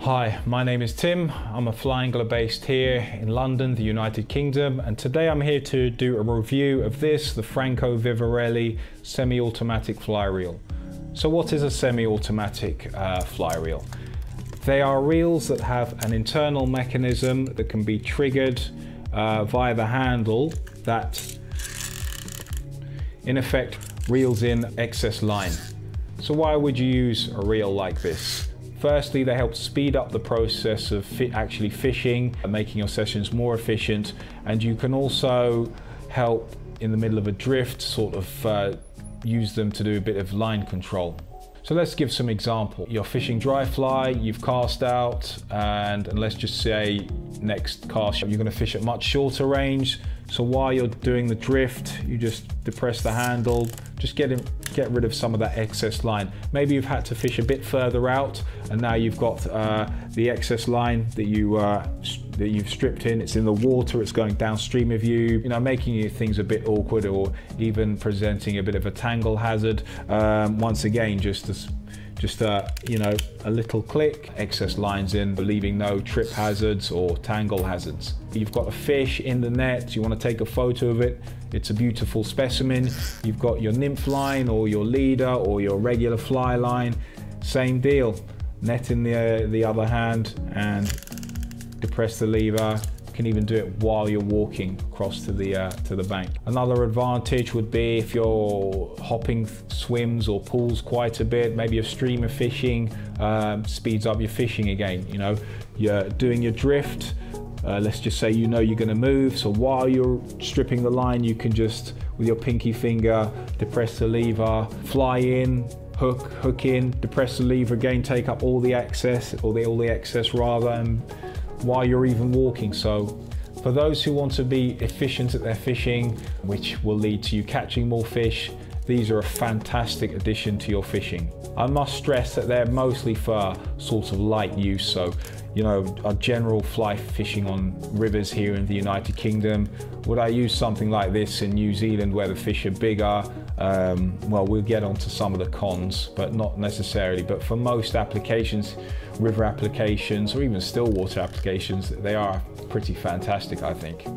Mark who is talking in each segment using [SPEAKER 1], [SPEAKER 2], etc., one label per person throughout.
[SPEAKER 1] Hi, my name is Tim. I'm a fly angler based here in London, the United Kingdom, and today I'm here to do a review of the Franco Vivarelli semi-automatic fly reel. So what is a semi-automatic fly reel? They are reels that have an internal mechanism that can be triggered via the handle that in effect reels in excess line. So why would you use a reel like this? Firstly, they help speed up the process of actually fishing, making your sessions more efficient, and you can also help in the middle of a drift sort of use them to do a bit of line control. So let's give some example. You're fishing dry fly, you've cast out, and let's just say next cast you're going to fish at much shorter range. So while you're doing the drift, you just depress the handle, just get rid of some of that excess line. Maybe you've had to fish a bit further out, and now you've got the excess line that you've stripped in. It's in the water, it's going downstream of you, making things a bit awkward, or even presenting a bit of a tangle hazard. Once again, just a little click, excess lines in, leaving no trip hazards or tangle hazards. You've got a fish in the net, you want to take a photo of it. It's a beautiful specimen. You've got your nymph line or your leader or your regular fly line. Same deal. Net in the other hand, and depress the lever. You can even do it while you're walking across to the bank. Another advantage would be if you're hopping swims or pools quite a bit, maybe a streamer fishing, speeds up your fishing again. You're doing your drift. Let's just say you're going to move, so while you're stripping the line, you can just, with your pinky finger, depress the lever, fly in, hook in, depress the lever again, take up all the excess, all the excess rather, and while you're even walking. So for those who want to be efficient at their fishing, which will lead to you catching more fish, these are a fantastic addition to your fishing. I must stress that they're mostly for sort of light use, so a general fly fishing on rivers here in the United Kingdom. Would I use something like this in New Zealand where the fish are bigger? Well, we'll get onto some of the cons, but not necessarily. But for most applications, river applications or even still water applications, they are pretty fantastic, I think.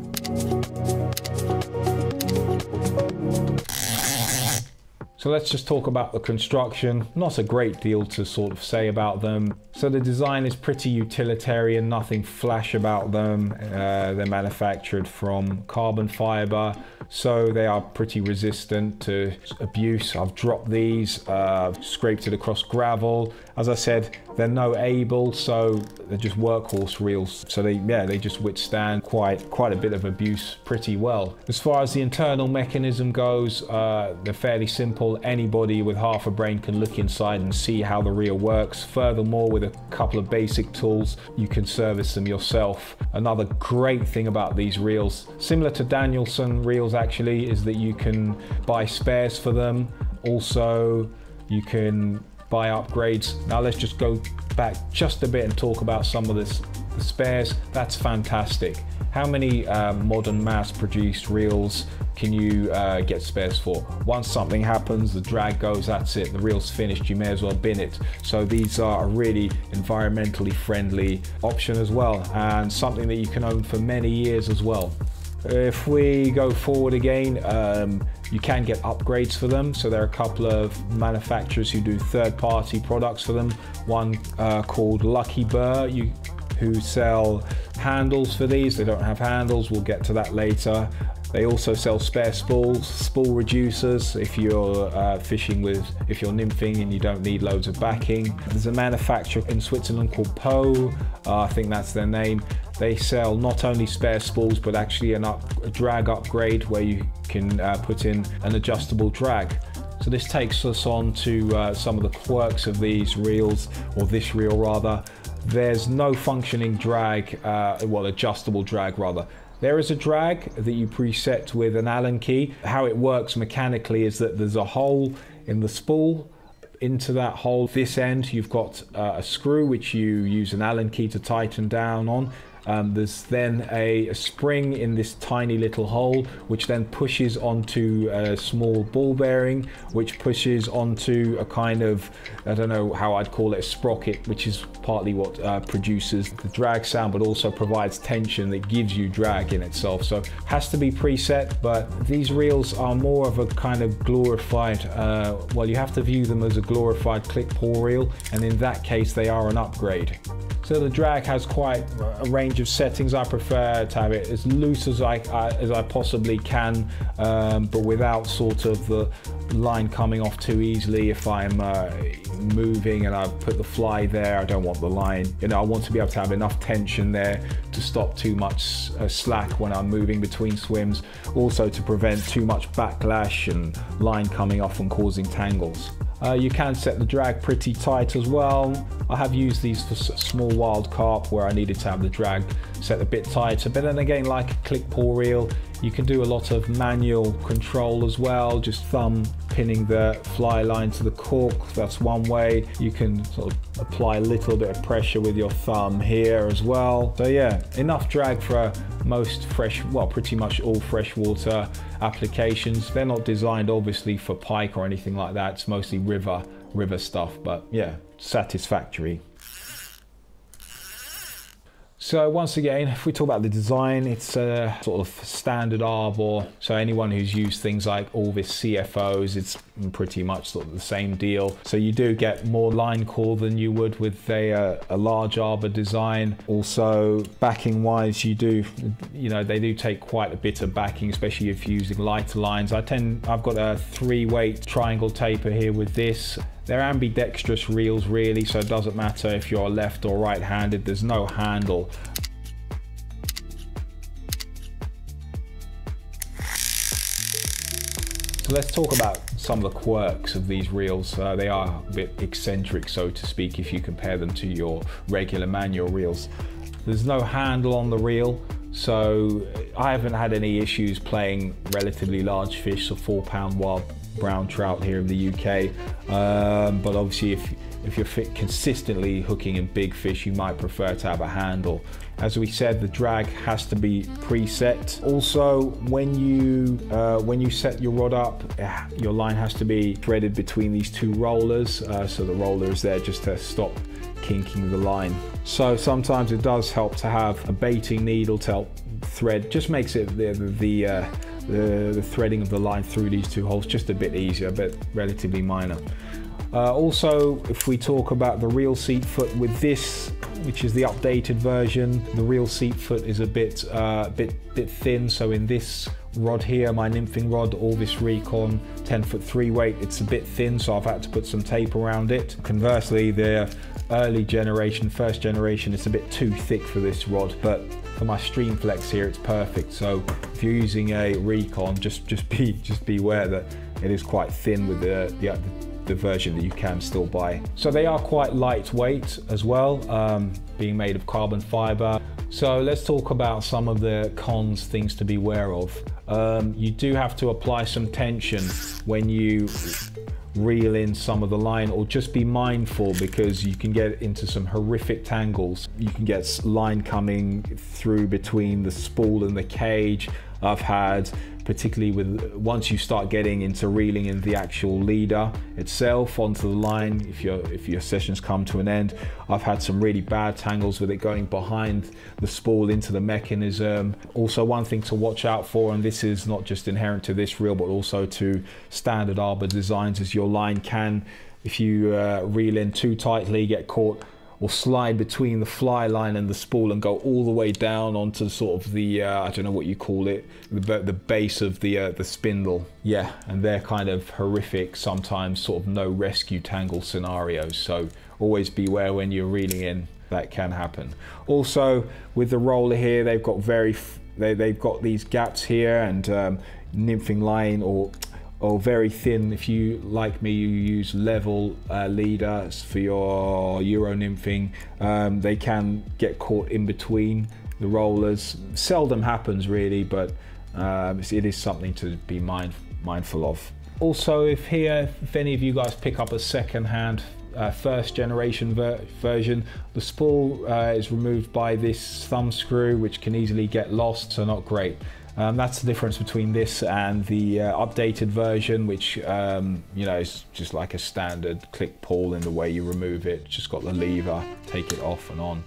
[SPEAKER 1] So let's just talk about the construction. Not a great deal to sort of say about them. So the design is pretty utilitarian, nothing flash about them. They're manufactured from carbon fiber, so they are pretty resistant to abuse. I've dropped these, scraped it across gravel. As I said, they're no able, so they're just workhorse reels. So they just withstand quite a bit of abuse pretty well. As far as the internal mechanism goes, they're fairly simple. Anybody with half a brain can look inside and see how the reel works. Furthermore, with a couple of basic tools, you can service them yourself. Another great thing about these reels, similar to Danielson reels actually, is that you can buy spares for them. Also, you can buy upgrades. Now let's just go back just a bit and talk about some of the spares. That's fantastic. How many modern mass-produced reels can you get spares for? Once something happens, the drag goes, that's it, the reel's finished, you may as well bin it. So these are a really environmentally friendly option as well, and something that you can own for many years as well. If we go forward again, you can get upgrades for them. So there are a couple of manufacturers who do third-party products for them. One called Lucky Burr, who sell handles for these. They don't have handles, we'll get to that later. They also sell spare spools, spool reducers if you're if you're nymphing and you don't need loads of backing. There's a manufacturer in Switzerland called Poe, I think that's their name. They sell not only spare spools, but actually a drag upgrade where you can put in an adjustable drag. So this takes us on to some of the quirks of these reels, or this reel rather. There's no functioning drag, adjustable drag rather. There is a drag that you preset with an Allen key. How it works mechanically is that there's a hole in the spool. Into that hole, this end, you've got a screw which you use an Allen key to tighten down on, There's then a spring in this tiny little hole, which then pushes onto a small ball bearing, which pushes onto a kind of, I don't know how I'd call it, a sprocket, which is partly what produces the drag sound, but also provides tension that gives you drag in itself. So it has to be preset, but these reels are more of a kind of glorified, well, you have to view them as a glorified click pull reel, and in that case they are an upgrade. So the drag has quite a range of settings. I prefer to have it as loose as I possibly can, but without sort of the line coming off too easily. If I'm moving and I put the fly there, I don't want the line, you know, I want to be able to have enough tension there to stop too much slack when I'm moving between swims, also to prevent too much backlash and line coming off and causing tangles. You can set the drag pretty tight as well. I have used these for small wild carp where I needed to have the drag set a bit tighter, but then again, like a click pull reel, you can do a lot of manual control as well, just thumb pinning the fly line to the cork. That's one way. You can sort of apply a little bit of pressure with your thumb here as well. So yeah, enough drag for most fresh, well, pretty much all freshwater applications. They're not designed obviously for pike or anything like that. It's mostly river stuff, but yeah, satisfactory. So once again, if we talk about the design, it's a sort of standard arbor. So anyone who's used things like Orvis CFOs, it's pretty much sort of the same deal. So you do get more line core than you would with a large arbor design. Also, backing wise, you know, they do take quite a bit of backing, especially if you're using lighter lines. I've got a 3-weight triangle taper here with this. They're ambidextrous reels really, so it doesn't matter if you're left or right-handed, there's no handle. So let's talk about some of the quirks of these reels. They are a bit eccentric, so to speak, if you compare them to your regular manual reels. There's no handle on the reel, so I haven't had any issues playing relatively large fish, so 4-pound wild brown trout here in the UK, but obviously if you're consistently hooking in big fish, you might prefer to have a handle. As we said, the drag has to be preset. Also, when you set your rod up, your line has to be threaded between these two rollers, so the roller is there just to stop kinking the line. So sometimes it does help to have a baiting needle to help thread, just makes it the threading of the line through these two holes just a bit easier, but relatively minor. Also, if we talk about the reel seat foot with this, which is the updated version, the reel seat foot is a bit thin. So in this rod here, my nymphing rod, Orvis Recon 10-foot 3-weight, it's a bit thin, so I've had to put some tape around it. Conversely, the early generation, first generation, it's a bit too thick for this rod, but for my stream flex here, it's perfect. So if you're using a Recon, just beware that it is quite thin with the version that you can still buy. So they are quite lightweight as well, being made of carbon fiber. So let's talk about some of the cons, things to be aware of. You do have to apply some tension when you reel in some of the line, or just be mindful because you can get into some horrific tangles. You can get line coming through between the spool and the cage. I've had, particularly once you start getting into reeling in the actual leader itself onto the line, if your sessions come to an end, I've had some really bad tangles with it going behind the spool into the mechanism. Also, one thing to watch out for, and this is not just inherent to this reel but also to standard arbor designs, is your line can, if you reel in too tightly, get caught or slide between the fly line and the spool and go all the way down onto sort of the I don't know what you call it, the base of the spindle. Yeah, and they're kind of horrific, sometimes sort of no rescue tangle scenarios, so always beware when you're reeling in, that can happen. Also with the roller here, they've got they've got these gaps here, and nymphing line or very thin. If you, like me, you use level leaders for your Euro nymphing, they can get caught in between the rollers. Seldom happens really, but it is something to be mindful of. Also, if any of you guys pick up a second-hand first generation version. The spool is removed by this thumb screw, which can easily get lost, so not great. That's the difference between this and the updated version, which is just like a standard click pull in the way you remove it. Just got the lever, take it off and on.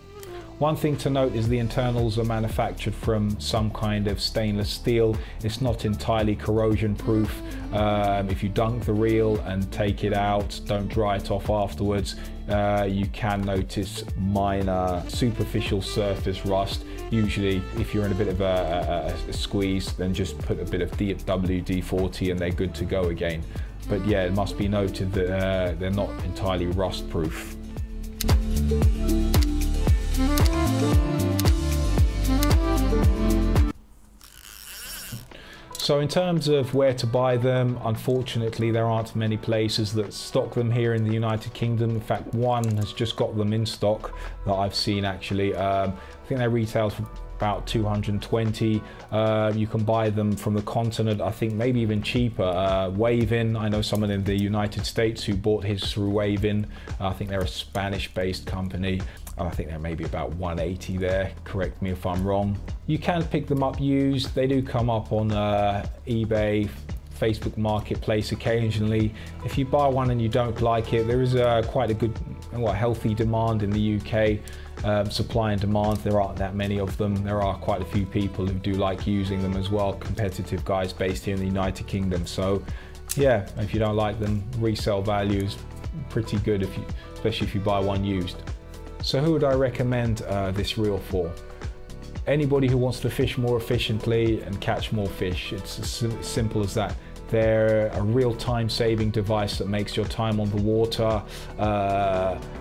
[SPEAKER 1] One thing to note is the internals are manufactured from some kind of stainless steel. It's not entirely corrosion proof. If you dunk the reel and take it out, don't dry it off afterwards, you can notice minor superficial surface rust. Usually if you're in a bit of a squeeze, then just put a bit of WD-40 and they're good to go again. But yeah, it must be noted that they're not entirely rust proof. So in terms of where to buy them, unfortunately there aren't many places that stock them here in the United Kingdom. In fact, one has just got them in stock that I've seen actually. I think they retail for about 220. You can buy them from the continent, I think maybe even cheaper. Wave-In, I know someone in the United States who bought his through Wave-In. I think they're a Spanish-based company. I think they're maybe about 180 there, correct me if I'm wrong. You can pick them up used. They do come up on eBay, Facebook Marketplace occasionally. If you buy one and you don't like it, there is quite a good, healthy demand in the UK. Supply and demand, there aren't that many of them. There are quite a few people who do like using them as well, competitive guys based here in the United Kingdom. So yeah, if you don't like them, resale value is pretty good, especially if you buy one used. So who would I recommend this reel for? Anybody who wants to fish more efficiently and catch more fish. It's as simple as that. They're a real time-saving device that makes your time on the water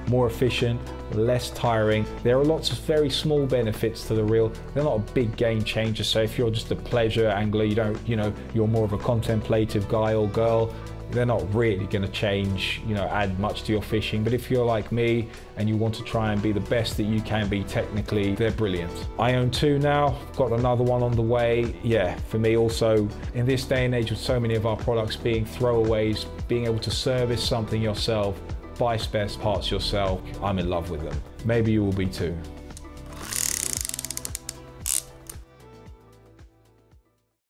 [SPEAKER 1] more efficient, less tiring. There are lots of very small benefits to the reel. They're not a big game changer. So if you're just a pleasure angler, you're more of a contemplative guy or girl, they're not really going to change, add much to your fishing. But if you're like me and you want to try and be the best that you can be technically, they're brilliant. I own two now, got another one on the way. Yeah, for me also, in this day and age with so many of our products being throwaways, being able to service something yourself, buy spare parts yourself, I'm in love with them. Maybe you will be too.